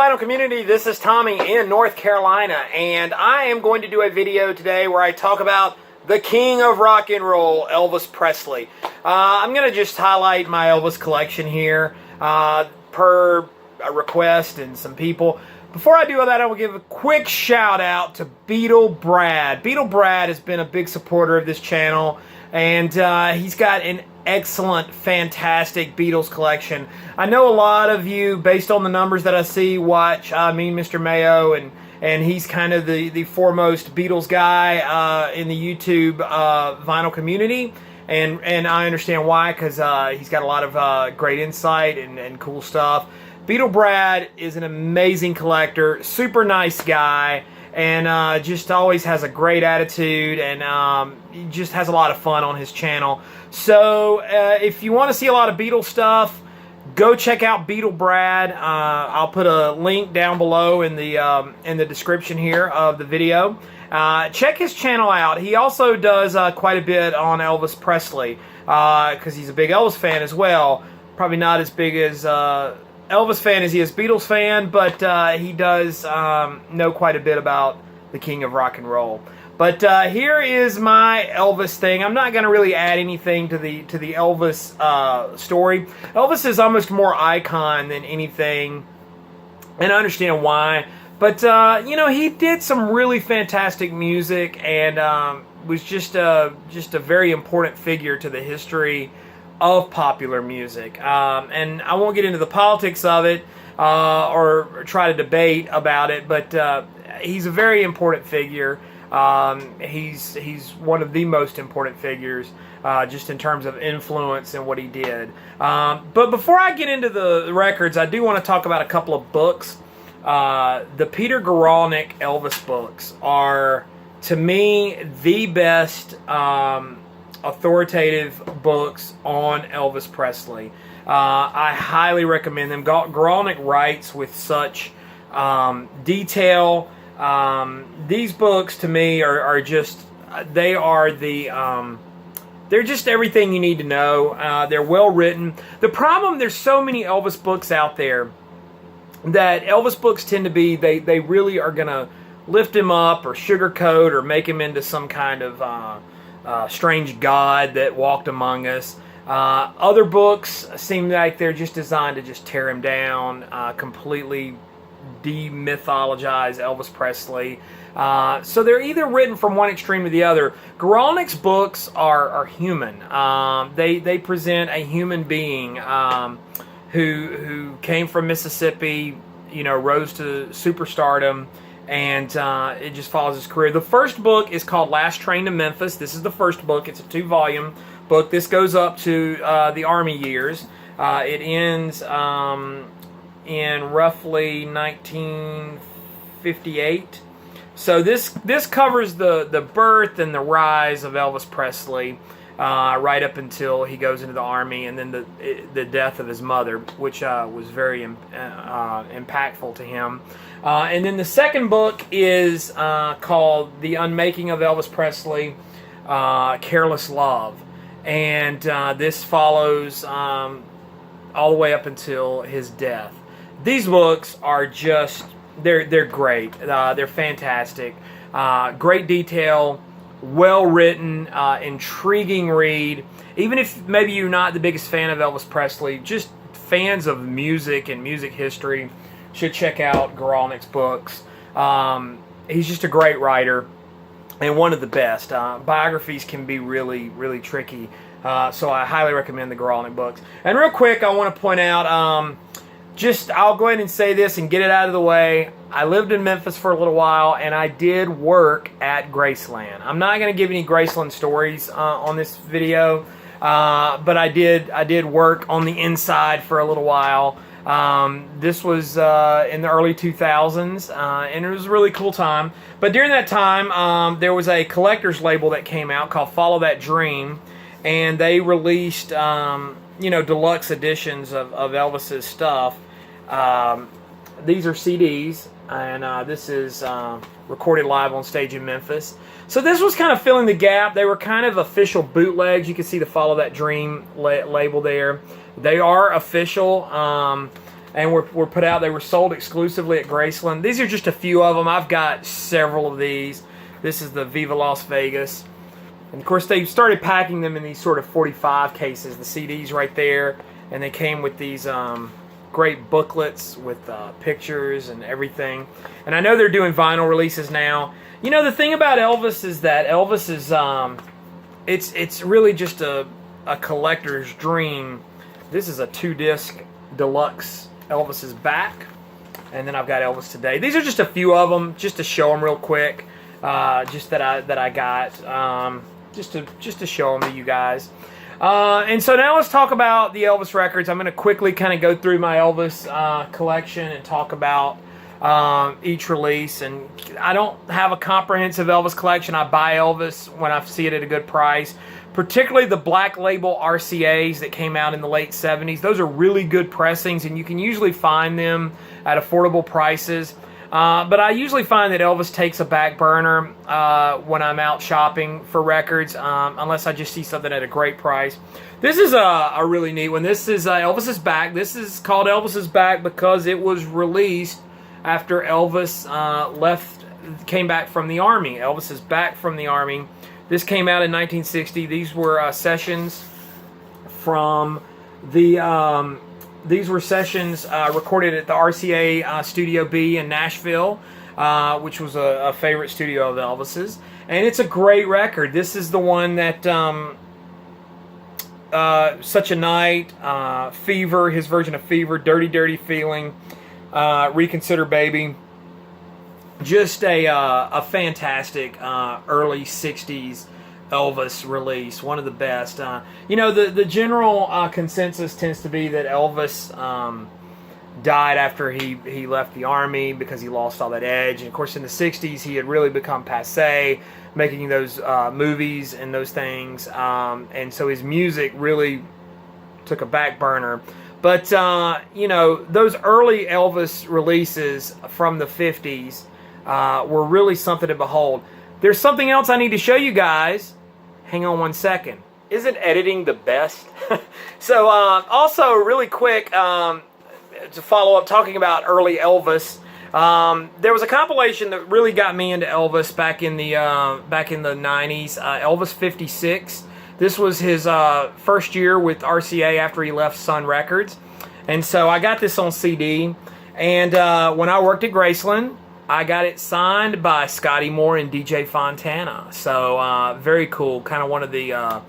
vinyl community, this is Tommy in North Carolina, and I am going to do a video today where I talk about the king of rock and roll, Elvis Presley. I'm going to just highlight my Elvis collection here per a request and some people. Before I do all that, I will give a quick shout out to Beetle Brad. Beetle Brad has been a big supporter of this channel, and he's got an excellent, fantastic Beatles collection. I know a lot of you, based on the numbers that I see, watch me and Mr. Mayo, and he's kind of the foremost Beatles guy in the YouTube vinyl community, and I understand why, because he's got a lot of great insight and cool stuff. Beetle Brad is an amazing collector, super nice guy, and just always has a great attitude, and he just has a lot of fun on his channel. So if you want to see a lot of Beatles stuff, go check out Beetle Brad. I'll put a link down below in the description here of the video. Check his channel out. He also does quite a bit on Elvis Presley, because he's a big Elvis fan as well. Probably not as big as Elvis fan as he is Beatles fan, but he does know quite a bit about the king of rock and roll. But here is my Elvis thing. I'm not going to really add anything to the Elvis story. Elvis is almost more icon than anything, and I understand why. But you know, he did some really fantastic music, and was just a very important figure to the history of popular music. And I won't get into the politics of it or try to debate about it, but he's a very important figure. He's one of the most important figures just in terms of influence and what he did. But before I get into the records, I do want to talk about a couple of books. The Peter Guralnick Elvis books are, to me, the best authoritative books on Elvis Presley. I highly recommend them. Guralnick writes with such detail. These books, to me, are just, they are they're just everything you need to know. They're well written. The problem, there's so many Elvis books out there that Elvis books tend to be, they really are going to lift him up or sugarcoat or make him into some kind of strange god that walked among us. Other books seem like they're just designed to just tear him down, completely demythologize Elvis Presley. So they're either written from one extreme to the other. Guralnick's books are human. They present a human being who came from Mississippi, you know, rose to superstardom, and it just follows his career. The first book is called Last Train to Memphis. This is the first book. It's a 2-volume book. This goes up to the Army years. It ends in roughly 1958. So this covers the birth and the rise of Elvis Presley, right up until he goes into the Army, and then the death of his mother, which was very impactful to him. And then the second book is called The Unmaking of Elvis Presley, Careless Love. And this follows all the way up until his death. These books are just, they're great. They're fantastic. Great detail, well written, intriguing read. Even if maybe you're not the biggest fan of Elvis Presley, just fans of music and music history should check out Guralnick's books. He's just a great writer and one of the best. Biographies can be really, really tricky, so I highly recommend the Guralnick books. And real quick, I want to point out, I'll go ahead and say this and get it out of the way. I lived in Memphis for a little while, and I did work at Graceland. I'm not going to give any Graceland stories on this video, but I did work on the inside for a little while. This was in the early 2000s, and it was a really cool time. But during that time, there was a collector's label that came out called Follow That Dream, and they released you know, deluxe editions of Elvis's stuff. These are CDs, and this is recorded live on stage in Memphis. So this was kind of filling the gap. They were kind of official bootlegs. You can see the Follow That Dream label there. They are official, and were put out. They were sold exclusively at Graceland. These are just a few of them. I've got several of these. This is the Viva Las Vegas. And of course, they started packing them in these sort of 45 cases, the CDs right there. And they came with these great booklets with pictures and everything. And I know they're doing vinyl releases now. You know, the thing about Elvis is that Elvis is, it's really just a collector's dream. This is a 2-disc deluxe Elvis Back. And then I've got Elvis Today. These are just a few of them, just to show them real quick. Just that I got, just to show them to you guys. And so now let's talk about the Elvis records. I'm going to quickly kind of go through my Elvis collection and talk about each release. And I don't have a comprehensive Elvis collection. I buy Elvis when I see it at a good price, particularly the black label RCAs that came out in the late 70s. Those are really good pressings, and you can usually find them at affordable prices. But I usually find that Elvis takes a back burner when I'm out shopping for records, unless I just see something at a great price. This is a really neat one. This is Elvis Back. This is called Elvis Back because it was released after Elvis came back from the Army. Elvis is back from the Army. This came out in 1960. These were sessions from the... These were sessions recorded at the RCA Studio B in Nashville, which was a favorite studio of Elvis's. And it's a great record. This is the one that Such a Night, Fever, his version of Fever, Dirty Dirty Feeling, Reconsider Baby. Just a fantastic early 60s Elvis release, one of the best. You know, the general consensus tends to be that Elvis died after he left the Army because he lost all that edge. And of course, in the 60s, he had really become passé, making those movies and those things. And so his music really took a back burner. But, you know, those early Elvis releases from the 50s were really something to behold. There's something else I need to show you guys. Hang on one second. Isn't editing the best? So, also, really quick, to follow up talking about early Elvis, there was a compilation that really got me into Elvis back in the 90s, Elvis 56. This was his first year with RCA after he left Sun Records. And so I got this on CD. And when I worked at Graceland, I got it signed by Scotty Moore and DJ Fontana. So very cool. Kind of one of the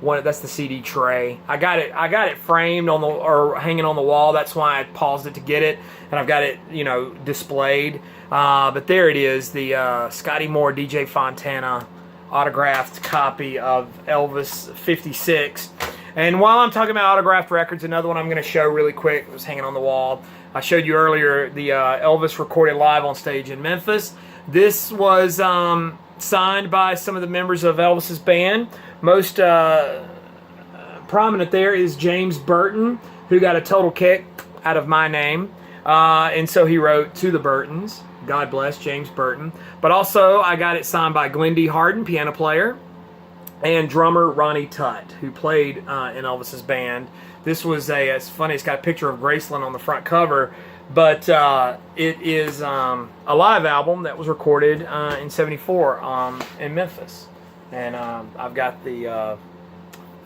that's the CD tray. I got it framed on or hanging on the wall. That's why I paused it to get it, and I've got it, you know, displayed. But there it is, the Scotty Moore, DJ Fontana autographed copy of Elvis 56. And while I'm talking about autographed records, another one I'm going to show really quick. It was hanging on the wall. I showed you earlier the Elvis recorded live on stage in Memphis. This was signed by some of the members of Elvis's band. Most prominent there is James Burton, who got a total kick out of my name. And so he wrote To the Burtons. God bless James Burton. But also I got it signed by Glendy Harden, piano player, and drummer Ronnie Tutt, who played in Elvis's band. This was it's funny, it's got a picture of Graceland on the front cover, but it is a live album that was recorded in '74 in Memphis. And I've got the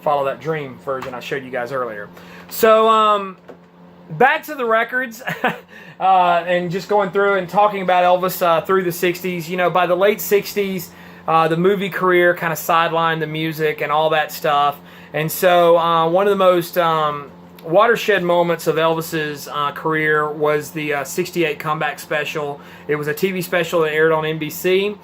Follow That Dream version I showed you guys earlier. So back to the records, and just going through and talking about Elvis through the 60s. You know, by the late 60s, the movie career kind of sidelined the music and all that stuff. And so one of the most watershed moments of Elvis's career was the 68 comeback special. It was a TV special that aired on NBC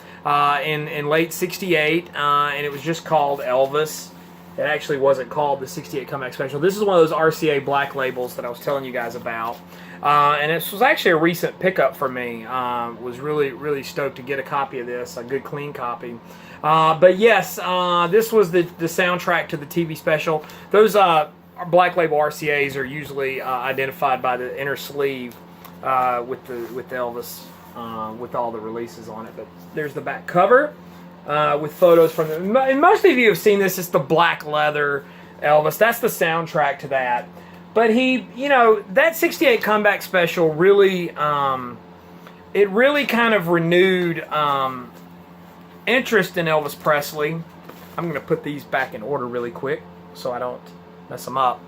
in late 68, and it was just called Elvis. It actually wasn't called the 68 comeback special. This is one of those RCA black labels that I was telling you guys about. And this was actually a recent pickup for me. Was really, really stoked to get a copy of this, a good clean copy. But yes, this was the soundtrack to the TV special. Those black label RCAs are usually identified by the inner sleeve with Elvis, with all the releases on it. But there's the back cover with photos from them. And most of you have seen this. It's the black leather Elvis. That's the soundtrack to that. But he, that 68 comeback special really, it really kind of renewed interest in Elvis Presley. I'm going to put these back in order really quick so I don't mess them up.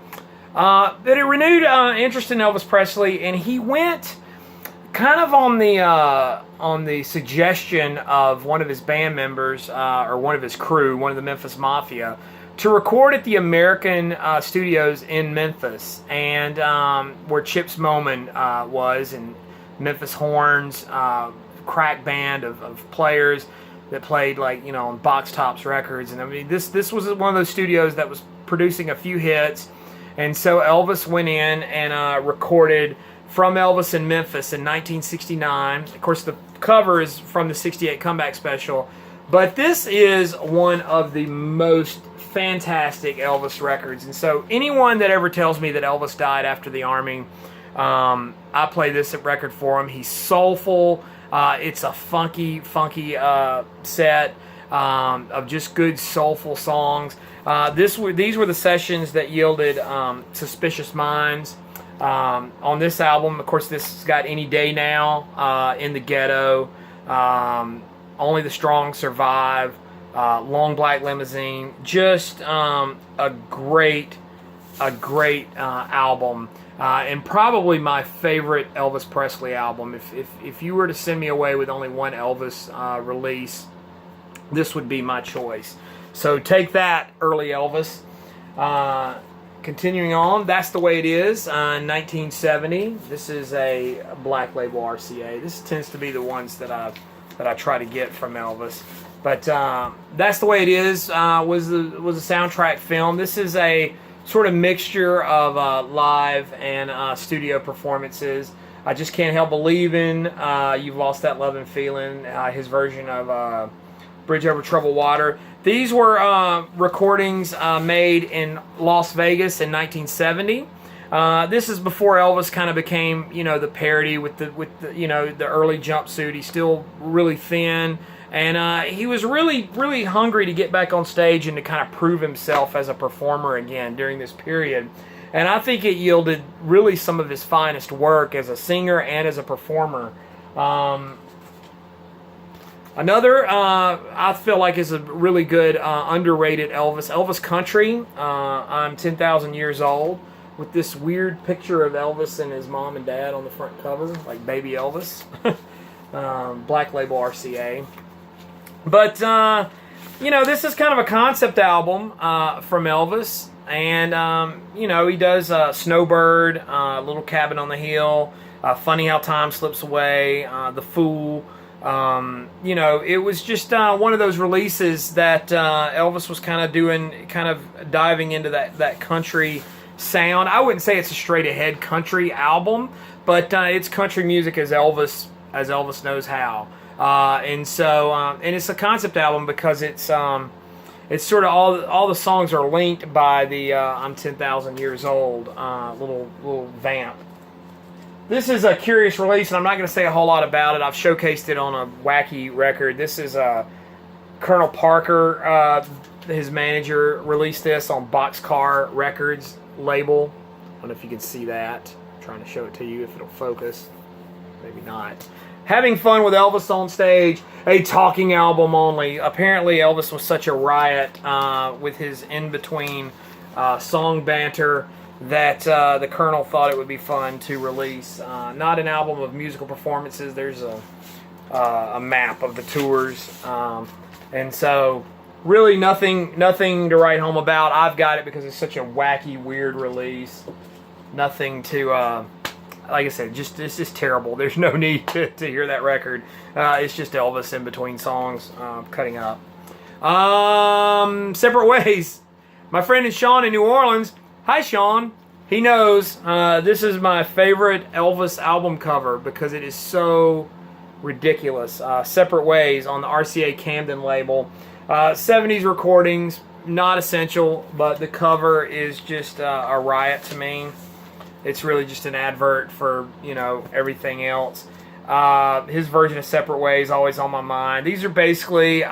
But it renewed interest in Elvis Presley, and he went kind of on the suggestion of one of his band members, or one of his crew, one of the Memphis Mafia, to record at the American studios in Memphis, and where Chips Moman was, and Memphis Horns, crack band of players that played on Box Tops Records. And I mean, this was one of those studios that was producing a few hits, and so Elvis went in and recorded From Elvis in Memphis in 1969. Of course, the cover is from the 68 comeback special, but this is one of the most fantastic Elvis records. And so anyone that ever tells me that Elvis died after the Army, I play this record for him. He's soulful. It's a funky set of just good soulful songs. These were the sessions that yielded Suspicious Minds. On this album, of course, this has got Any Day Now, In the Ghetto, Only the Strong Survive, Long Black Limousine. Just a great album, and probably my favorite Elvis Presley album. If you were to send me away with only one Elvis release, this would be my choice. So take that, early Elvis. Continuing on, That's the Way It Is, 1970. This is a Black Label RCA. This tends to be the ones that I try to get from Elvis. But That's the Way It Is was a soundtrack film. This is a sort of mixture of live and studio performances. I Just Can't Help Believing, You've Lost That Love and Feeling, his version of Bridge Over Troubled Water. These were recordings made in Las Vegas in 1970. This is before Elvis kind of became, the parody with the the early jumpsuit. He's still really thin, and he was really hungry to get back on stage and to kind of prove himself as a performer again during this period. And I think it yielded really some of his finest work as a singer and as a performer. Another, I feel like, is a really good, underrated Elvis Country. I'm 10,000 years old, with this weird picture of Elvis and his mom and dad on the front cover, like baby Elvis. Black Label RCA. But, this is kind of a concept album from Elvis. And, he does Snowbird, Little Cabin on the Hill, Funny How Time Slips Away, The Fool. It was just one of those releases that Elvis was kind of diving into that country sound. I wouldn't say it's a straight ahead country album, but it's country music as Elvis knows how. And it's a concept album because it's sort of all the songs are linked by the I'm 10,000 years old little vamp. This is a curious release, and I'm not going to say a whole lot about it. I've showcased it on a wacky record. This is Colonel Parker, his manager, released this on Boxcar Records label. I don't know if you can see that. I'm trying to show it to you if it'll focus. Maybe not. Having Fun with Elvis on Stage, a talking album only. Apparently Elvis was such a riot with his in-between song banter that the Colonel thought it would be fun to release. Not an album of musical performances. There's a map of the tours. And so really nothing to write home about. I've got it because it's such a wacky, weird release. Nothing to, like I said, it's just terrible. There's no need to hear that record. It's just Elvis in between songs, cutting up. Separate Ways. My friend Sean in New Orleans. Hi, Sean. He knows this is my favorite Elvis album cover because it is so ridiculous. Separate Ways on the RCA Camden label. 70s recordings, not essential, but the cover is just a riot to me. It's really just an advert for, everything else. His version of Separate Ways always on my mind. These are basically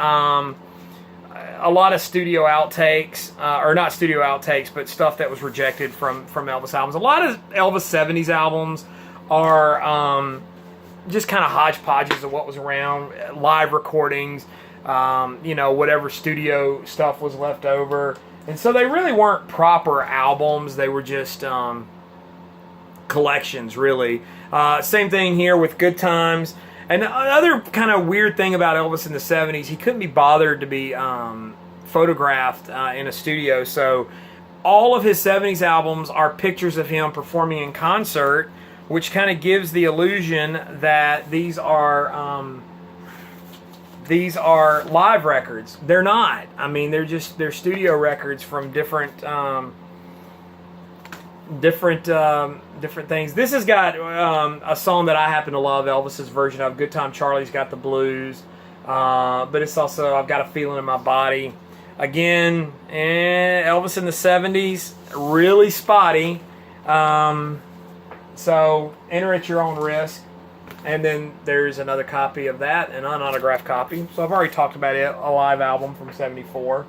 a lot of studio outtakes, or not studio outtakes, but stuff that was rejected from Elvis albums. A lot of Elvis 70s albums are just kind of hodgepodges of what was around, live recordings, whatever studio stuff was left over. And so they really weren't proper albums. They were just collections, really. Same thing here with Good Times. And the other kind of weird thing about Elvis in the 70s, he couldn't be bothered to be photographed in a studio. So all of his 70s albums are pictures of him performing in concert, which kind of gives the illusion that these are live records. They're not. I mean, they're studio records from different things. This has got a song that I happen to love, Elvis's version of Good Time Charlie's Got the Blues, but it's also I've Got a Feeling in My Body. Again, Elvis in the 70s, really spotty. So enter at your own risk. And then there's another copy of that, an unautographed copy. So I've already talked about it, a live album from '74.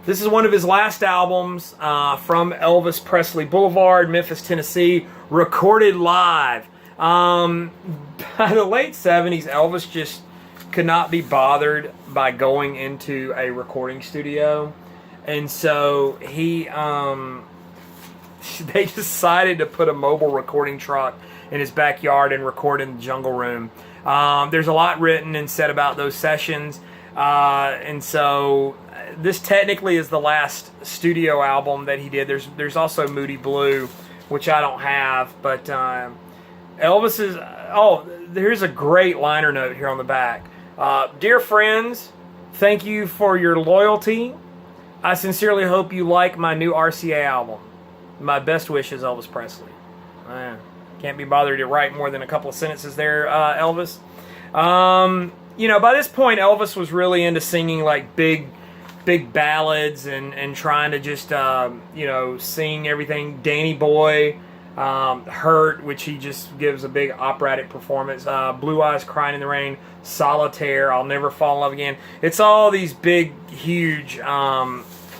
This is one of his last albums from Elvis Presley Boulevard, Memphis, Tennessee, recorded live. By the late 70s, Elvis just could not be bothered by going into a recording studio. And so they decided to put a mobile recording truck in his backyard and record in the Jungle Room. There's a lot written and said about those sessions. And so this technically is the last studio album that he did. There's also Moody Blue, which I don't have. But Elvis is... Oh, here's a great liner note here on the back. Dear friends, thank you for your loyalty. I sincerely hope you like my new RCA album. My best wishes, Elvis Presley. Can't be bothered to write more than a couple of sentences there, Elvis. By this point, Elvis was really into singing like big ballads and trying to just, sing everything. Danny Boy, Hurt, which he just gives a big operatic performance. Blue Eyes Crying in the Rain, Solitaire, I'll Never Fall in Love Again. It's all these big, huge,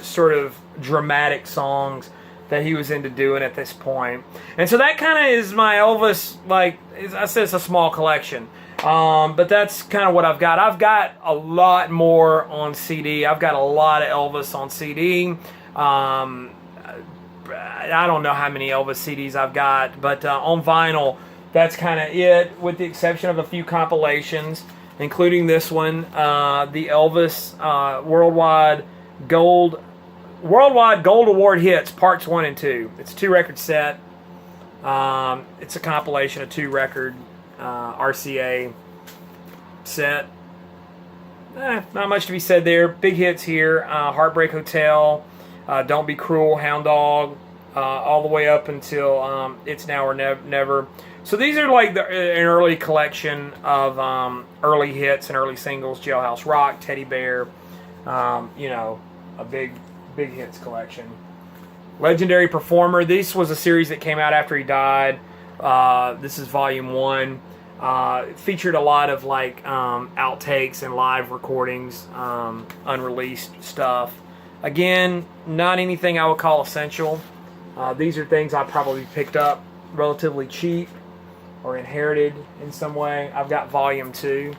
sort of dramatic songs that he was into doing at this point. And so that kind of is my Elvis, like I said, it's a small collection. But that's kind of what I've got. I've got a lot more on CD. I've got a lot of Elvis on CD. I don't know how many Elvis CDs I've got, but on vinyl, that's kind of it, with the exception of a few compilations, including this one, the Elvis Worldwide Gold Award Hits, Parts 1 and 2. It's a 2-record set. It's a compilation of 2-record RCA set. Not much to be said there. Big hits here. Heartbreak Hotel, Don't Be Cruel, Hound Dog, all the way up until It's Now or Never. So these are like an early collection of early hits and early singles. Jailhouse Rock, Teddy Bear, a big hits collection. Legendary Performer. This was a series that came out after he died. This is volume 1. It featured a lot of like outtakes and live recordings, unreleased stuff. Again, not anything I would call essential. These are things I probably picked up relatively cheap or inherited in some way. I've got volume 2.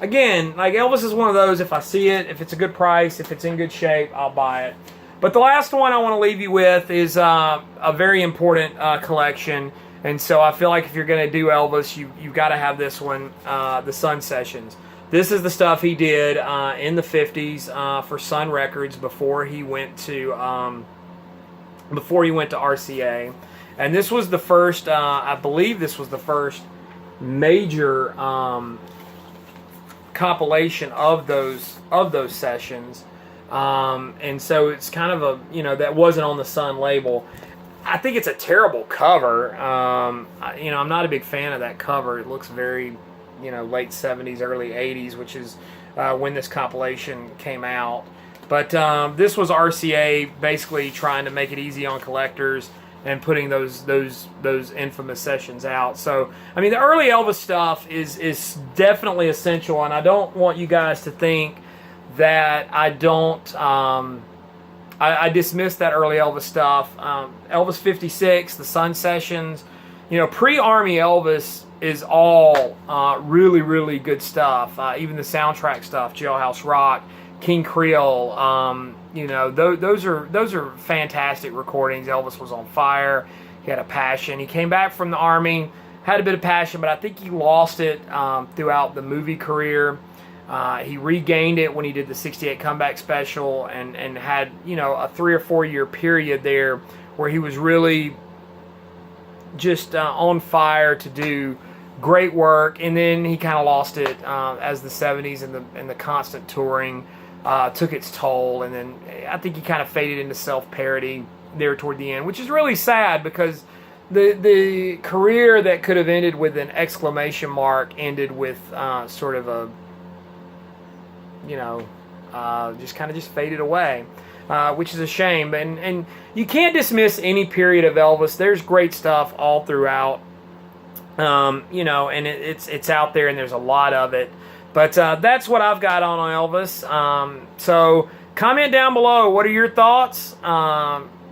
Again, like Elvis is one of those, if I see it, if it's a good price, if it's in good shape, I'll buy it. But the last one I want to leave you with is a very important collection. And so I feel like if you're going to do Elvis, you've got to have this one, the Sun Sessions. This is the stuff he did in the 50s for Sun Records before he went to RCA. And this was the first, I believe this was the first major compilation of those sessions, and so it's kind of a that wasn't on the Sun label. I think it's a terrible cover. I'm not a big fan of that cover. It looks very late 70s, early 80s, which is when this compilation came out. But this was RCA basically trying to make it easy on collectors and putting those infamous sessions out. So, I mean, the early Elvis stuff is definitely essential, and I don't want you guys to think that I don't, I dismiss that early Elvis stuff. Elvis 56, the Sun Sessions, you know, pre-Army Elvis is all really, really good stuff. Even the soundtrack stuff, Jailhouse Rock, King Creole, you know, those are fantastic recordings. Elvis was on fire. He had a passion. He came back from the Army, had a bit of passion, but I think he lost it throughout the movie career. He regained it when he did the '68 comeback special, and had, you know, a 3 or 4 year period there where he was really just on fire to do great work, and then he kind of lost it as the '70s and the constant touring took its toll, and then I think he kind of faded into self-parody there toward the end, which is really sad because the career that could have ended with an exclamation mark ended with sort of a, you know, just faded away, which is a shame. And you can't dismiss any period of Elvis. There's great stuff all throughout, you know, and it's out there, and there's a lot of it. But that's what I've got on Elvis. So comment down below. What are your thoughts?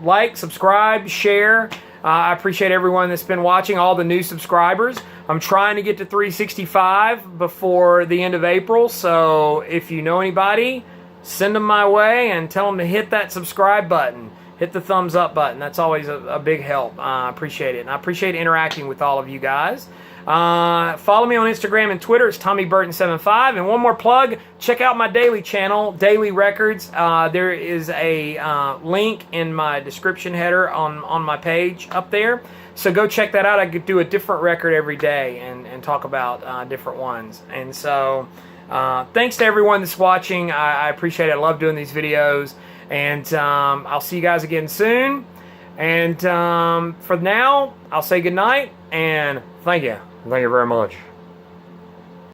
Like, subscribe, share. I appreciate everyone that's been watching, all the new subscribers. I'm trying to get to 365 before the end of April. So if you know anybody, send them my way and tell them to hit that subscribe button. Hit the thumbs up button. That's always a big help. I appreciate it. And I appreciate interacting with all of you guys. Follow me on Instagram and Twitter. It's TommyBurton75. And one more plug, check out my daily channel, Daily Records. There is a link in my description header on my page up there. So go check that out. I could do a different record every day and talk about different ones. And so thanks to everyone that's watching. I appreciate it. I love doing these videos. And I'll see you guys again soon. And for now, I'll say goodnight and thank you. Thank you very much.